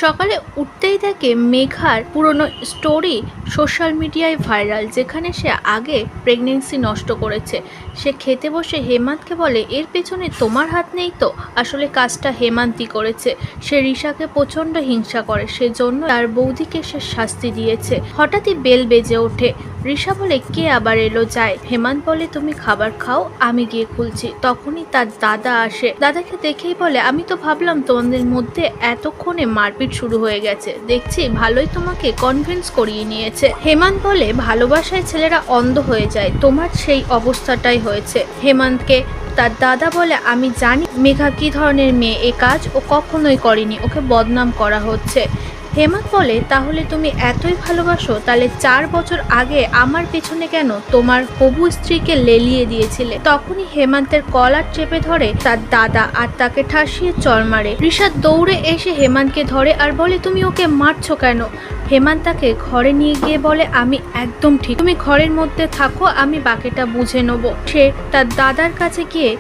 সকালে উঠতেই দেখে মেঘার পুরনো স্টোরি সোশ্যাল মিডিয়ায় ভাইরাল, যেখানে সে আগে প্রেগনেন্সি নষ্ট করেছে। সে খেতে বসে হেমান্তকে বলে, এর পেছনে তোমার হাত নেই তো, আসলে কাজটা হেমান্তই করেছে। সে রিশাকে প্রচণ্ড হিংসা করে, সেজন্য তার বৌদিকে সে শাস্তি দিয়েছে। হঠাৎই বেল বেজে ওঠে। রিশা বলে, কে আবার এলো যায়? হেমান্ত বলে, তুমি খাবার খাও, আমি গিয়ে খুলছি। তখনই তার দাদা আসে। দাদাকে দেখেই বলে, আমি তো ভাবলাম তোমাদের মধ্যে এতক্ষণে মারপিট শুরু হয়ে গেছে, দেখছি ভালোই তোমাকে কনভিন্স করিয়ে নিয়েছে। হেমান্ত বলে, ভালোবাসায় ছেলেরা অন্ধ হয়ে যায়, তোমার সেই অবস্থাটাই হয়েছে। হেমান্তকে তার দাদা বলে, আমি জানি মেঘা কি ধরনের মেয়ে, এ কাজ ও কখনোই করেনি, ওকে বদনাম করা হচ্ছে। হেমান্ত বলে, তাহলে তুমি এতই ভালোবাসো, তাহলে 4 বছর আগে আমার পেছনে কেন তোমার হবু স্ত্রীকে লেলিয়ে দিয়েছিলে? তখনই হেমান্তের কলার চেপে ধরে তার দাদা আর তাকে ঠাসিয়ে চড় মারে। রিশা দৌড়ে এসে হেমান্তকে ধরে আর বলে, তুমি ওকে মারছো কেন? হেমান্ত তাকে ঘরে নিয়ে গিয়ে বলে, আমি একদম ঠিক, তুমি ঘরের মধ্যে থাকো, আমি বাকিটা বুঝে নেবো। সে তার দাদার কাছে গিয়ে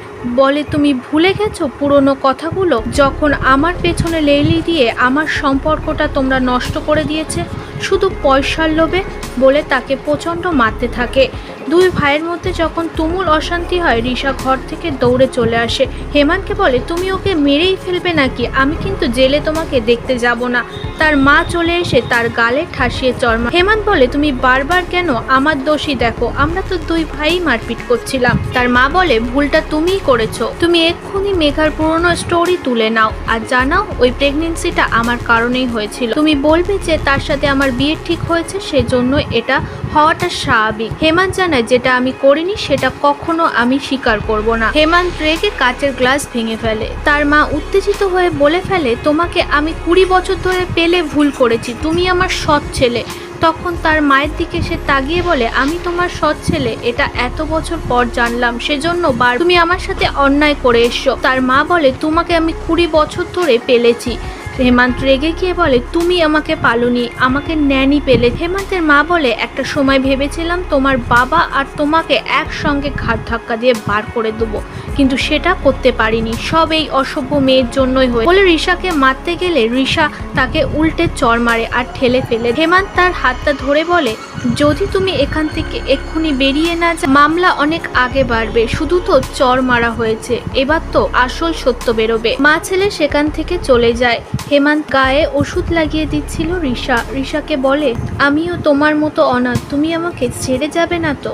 বলে, তুমি ভুলে গেছো পুরনো কথাগুলো, যখন আমার পেছনে লেলি দিয়ে আমার সম্পর্কটা তোমরা নষ্ট করে দিয়েছে শুধু পয়সার লোভে। বলে তাকে প্রচণ্ড মারতে থাকে। দুই ভাইয়ের মধ্যে যখন তুমুল অশান্তি হয়, রিশা ঘর থেকে দৌড়ে চলে আসে। হেমান্তকে বলে, তুমি ওকে মেরেই ফেলবে নাকি? আমি কিন্তু জেলে তোমাকে দেখতে যাব না। তার মা চলে এসে তার গালে ঠাসিয়ে চড় মারে। হেমান্ত বলে, তুমি বারবার কেন আমার দোষী দেখো, আমরা তো দুই ভাই মারপিট করছিলাম। তার মা বলে, ভুলটা তুমিই করেছো, তুমি এক্ষুনি মেঘার পুরনো স্টোরি তুলে নাও আর জানাও ওই প্রেগনেন্সিটা আমার কারণেই হয়েছিল। তুমি বলবে যে তার সাথে আমার বিয়ে ঠিক হয়েছে, সেজন্য এটা হওয়াটা স্বাভাবিক। হেমান্ত জানায়, যেটা আমি করিনি সেটা কখনো আমি স্বীকার করব না। হেমান্ত রেগে কাচের গ্লাস ভেঙে ফেলে। তার মা উত্তেজিত হয়ে বলে ফেলে, তোমাকে আমি 20 বছর ধরে পেলে ভুল করেছি, তুমি আমার সৎ ছেলে। তখন তার মায়ের দিকে সে তাকিয়ে বলে, আমি তোমার সৎ ছেলে এটা এত বছর পর জানলাম, সেজন্য তুমি আমার সাথে অন্যায় করে এসছো। তার মা বলে, তোমাকে আমি 20 বছর ধরে পেলেছি। হেমান্ত রেগে গিয়ে বলে, তুমি আমাকে পালনি, আমাকে ন্যানি পেলে। হেমান্তের মা বলে, একটা সময় ভেবেছিলাম তোমার বাবা আর তোমাকে একসঙ্গে ঘাট ধাক্কা দিয়ে বার করে দেবো, কিন্তু সেটা করতে পারিনি, সব এই অসভ্য মেয়ের জন্যই হয়ে। বলে রিশাকে মারতে গেলে রিশা তাকে উল্টে চড় মারে আর ঠেলে ফেলে। হেমান্ত তার হাতটা ধরে বলে, যদি তুমি এখান থেকে এক্ষুনি বেরিয়ে না যাও, মামলা অনেক আগে বাড়বে। শুধু তো চড় মারা হয়েছে, এবার তো আসল সত্য বেরোবে। মা ছেলে সেখান থেকে চলে যায়। হেমান্ত গায়ে ওষুধ লাগিয়ে দিচ্ছিল রিশাকে বলে, আমিও তোমার মতো অনাথ, তুমি আমাকে ছেড়ে যাবে না তো?